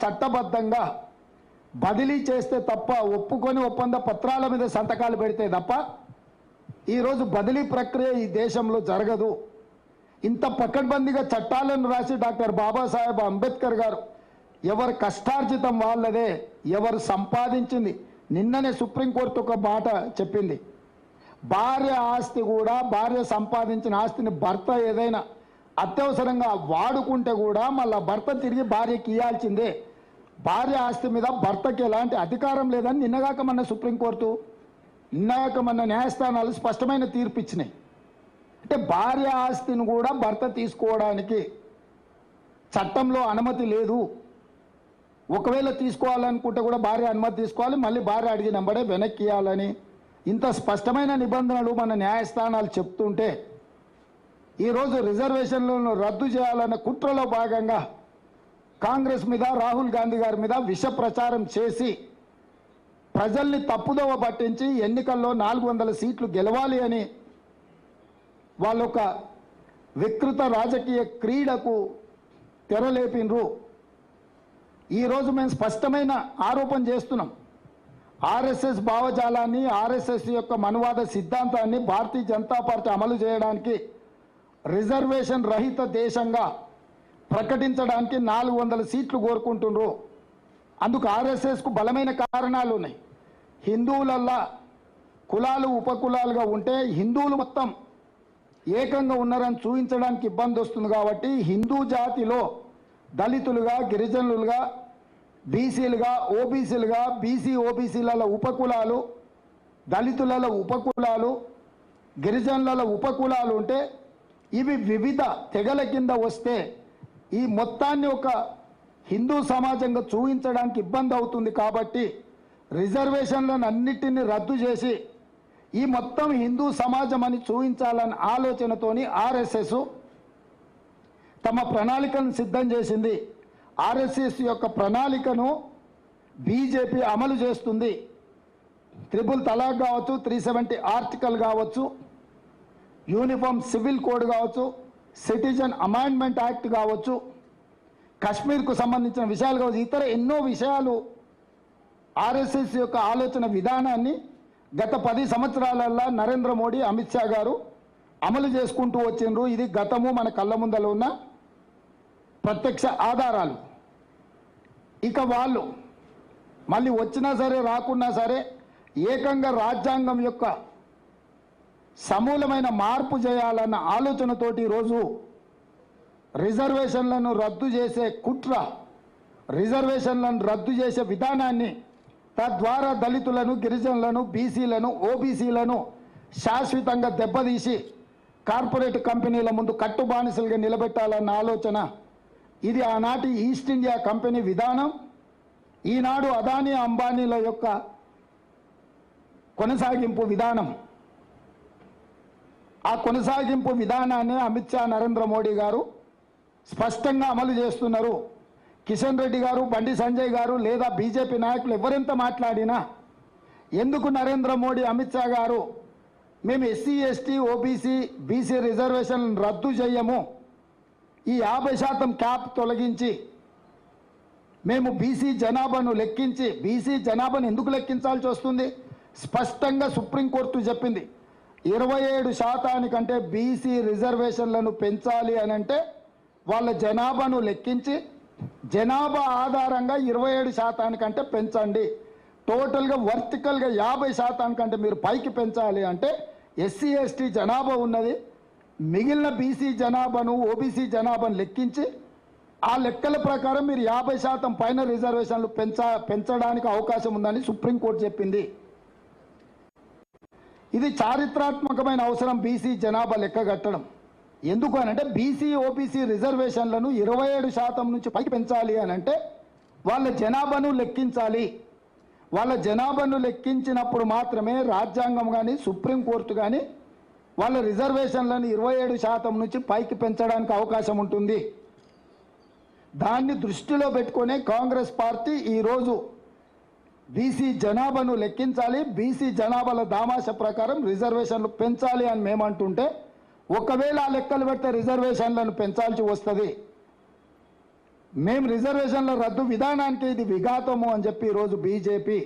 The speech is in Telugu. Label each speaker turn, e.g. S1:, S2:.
S1: చట్టబద్ధంగా బదిలీ చేస్తే తప్ప ఒప్పుకొని ఒప్పంద పత్రాల మీద సంతకాలు పెడితే తప్ప ఈరోజు బదిలీ ప్రక్రియ ఈ దేశంలో జరగదు. ఇంత పకడ్బందీగా చట్టాలను రాసి డాక్టర్ బాబాసాహెబ్ అంబేద్కర్ గారు ఎవరు కష్టార్జితం వాళ్ళదే, ఎవరు సంపాదించింది. నిన్ననే సుప్రీంకోర్టు ఒక మాట చెప్పింది, భార్య ఆస్తి కూడా, భార్య సంపాదించిన ఆస్తిని భర్త ఏదైనా అత్యవసరంగా వాడుకుంటే కూడా మళ్ళీ భర్త తిరిగి భార్యకి ఇవ్వాల్సిందే. భార్య ఆస్తి మీద భర్తకి ఎలాంటి అధికారం లేదని నిన్నగాక మన సుప్రీంకోర్టు, నిన్నగాక మన న్యాయస్థానాలు స్పష్టమైన తీర్పు ఇచ్చినాయి. అంటే భార్య ఆస్తిని కూడా భర్త తీసుకోవడానికి చట్టంలో అనుమతి లేదు. ఒకవేళ తీసుకోవాలనుకుంటే కూడా భార్య అనుమతి తీసుకోవాలి, మళ్ళీ భార్య అడిగినంబడే వెనక్కి ఇవ్వాలని ఇంత స్పష్టమైన నిబంధనలు మన న్యాయస్థానాలు చెప్తుంటే ఈరోజు రిజర్వేషన్లను రద్దు చేయాలన్న కుట్రలో భాగంగా కాంగ్రెస్ మీద, రాహుల్ గాంధీ గారి మీద విష ప్రచారం చేసి ప్రజల్ని తప్పుదోవ పట్టించి ఎన్నికల్లో 400 సీట్లు గెలవాలి అని వాళ్ళొక వికృత రాజకీయ క్రీడకు తెరలేపినరు. ఈరోజు మేము స్పష్టమైన ఆరోపణ చేస్తున్నాం. ఆర్ఎస్ఎస్ భావజాలాన్ని, ఆర్ఎస్ఎస్ యొక్క మనువాద సిద్ధాంతాన్ని భారతీయ జనతా పార్టీ అమలు చేయడానికి రిజర్వేషన్ రహిత దేశంగా ప్రకటించడానికి 400 సీట్లు కోరుకుంటున్నారు. అందుకు ఆర్ఎస్ఎస్కు బలమైన కారణాలు ఉన్నాయి. హిందువులల్లా కులాలు ఉపకులాలుగా ఉంటే హిందువులు మొత్తం ఏకంగా ఉన్నారని చూపించడానికి ఇబ్బంది వస్తుంది. కాబట్టి హిందూ జాతిలో దళితులుగా, గిరిజనులుగా, బీసీలుగా, ఓబీసీలుగా, బీసీ ఓబీసీల ఉపకులాలు, దళితుల ఉపకులాలు, గిరిజనుల ఉపకులాలు ఉంటే ఇవి వివిధ తెగల కింద వస్తే ఈ మొత్తాన్ని ఒక హిందూ సమాజంగా చూపించడానికి ఇబ్బంది అవుతుంది. కాబట్టి రిజర్వేషన్లను అన్నిటిని రద్దు చేసి ఈ మొత్తం హిందూ సమాజం అని చూపించాలన్న ఆలోచనతోని ఆర్ఎస్ఎస్ తమ ప్రణాళికను సిద్ధం చేసింది. ఆర్ఎస్ఎస్ యొక్క ప్రణాళికను బీజేపీ అమలు చేస్తుంది. ట్రిపుల్ తలాక్ కావచ్చు, 370 ఆర్టికల్ కావచ్చు, యూనిఫామ్ సివిల్ కోడ్ కావచ్చు, సిటిజన్ అమెండ్మెంట్ యాక్ట్ కావచ్చు, కశ్మీర్కు సంబంధించిన విషయాలు కావచ్చు, ఇతర ఎన్నో విషయాలు ఆర్ఎస్ఎస్ యొక్క ఆలోచన విధానాన్ని గత 10 సంవత్సరాలల్లో నరేంద్ర మోడీ, అమిత్ షా గారు అమలు చేసుకుంటూ వచ్చిండ్రు. ఇది గతము మన కళ్ళ ముందలో ఉన్న ప్రత్యక్ష ఆధారాలు. ఇక వాళ్ళు మళ్ళీ వచ్చినా సరే రాకున్నా సరే ఏకంగా రాజ్యాంగం యొక్క సమూలమైన మార్పు చేయాలన్న ఆలోచనతోటి ఈరోజు రిజర్వేషన్లను రద్దు చేసే కుట్ర, రిజర్వేషన్లను రద్దు చేసే విధానాన్ని, తద్వారా దళితులను, గిరిజనులను, బీసీలను, ఓబీసీలను శాశ్వతంగా దెబ్బతీసి కార్పొరేట్ కంపెనీల ముందు కట్టుబానిసలుగా నిలబెట్టాలన్న ఆలోచన. ఇది ఆనాటి ఈస్ట్ ఇండియా కంపెనీ విధానం, ఈనాడు అదానీ అంబానీల యొక్క కొనసాగింపు విధానం. ఆ కొనసాగింపు విధానాన్ని అమిత్ షా, నరేంద్ర మోడీ గారు స్పష్టంగా అమలు చేస్తున్నారు. కిషన్ రెడ్డి గారు, బండి సంజయ్ గారు లేదా బీజేపీ నాయకులు ఎవరెంత మాట్లాడినా ఎందుకు నరేంద్ర మోడీ, అమిత్ షా గారు మేము ఎస్సీ, ఎస్టీ, ఓబీసీ, బీసీ రిజర్వేషన్లను రద్దు చేయము, ఈ 50% క్యాప్ తొలగించి మేము బీసీ జనాభాను లెక్కించి, బీసీ జనాభాను ఎందుకు లెక్కించాల్సి వస్తుంది? స్పష్టంగా సుప్రీంకోర్టు చెప్పింది. 27% బీసీ రిజర్వేషన్లను పెంచాలి అని అంటే వాళ్ళ జనాభాను లెక్కించి జనాభా ఆధారంగా 27% పెంచండి. టోటల్గా వర్టికల్గా 50% మీరు పైకి పెంచాలి అంటే ఎస్సీ, ఎస్టీ జనాభా ఉన్నది, మిగిలిన బీసీ జనాభాను, ఓబీసీ జనాభాను లెక్కించి ఆ లెక్కల ప్రకారం మీరు 50% పైన రిజర్వేషన్లు పెంచడానికి అవకాశం ఉందని సుప్రీంకోర్టు చెప్పింది. ఇది చారిత్రాత్మకమైన అవసరం బీసీ జనాభా లెక్క కట్టడం. ఎందుకు అనంటే బీసీ, ఓబీసీ రిజర్వేషన్లను 27% నుంచి పైకి పెంచాలి అని అంటే వాళ్ళ జనాభాను లెక్కించాలి. వాళ్ళ జనాభాను లెక్కించినప్పుడు మాత్రమే రాజ్యాంగం కానీ, సుప్రీంకోర్టు కానీ వాళ్ళ రిజర్వేషన్లను 27% నుంచి పైకి పెంచడానికి అవకాశం ఉంటుంది. దాన్ని దృష్టిలో పెట్టుకునే కాంగ్రెస్ పార్టీ ఈరోజు బీసీ జనాభాను లెక్కించాలి, బీసీ జనాభాల దామాష ప్రకారం రిజర్వేషన్లు పెంచాలి అని మేమంటుంటే, ఒకవేళ ఆ లెక్కలు పెడితే రిజర్వేషన్లను పెంచాల్సి వస్తుంది. మేము రిజర్వేషన్ల రద్దు విధానానికి ఇది విఘాతము అని చెప్పి ఈరోజు బీజేపీ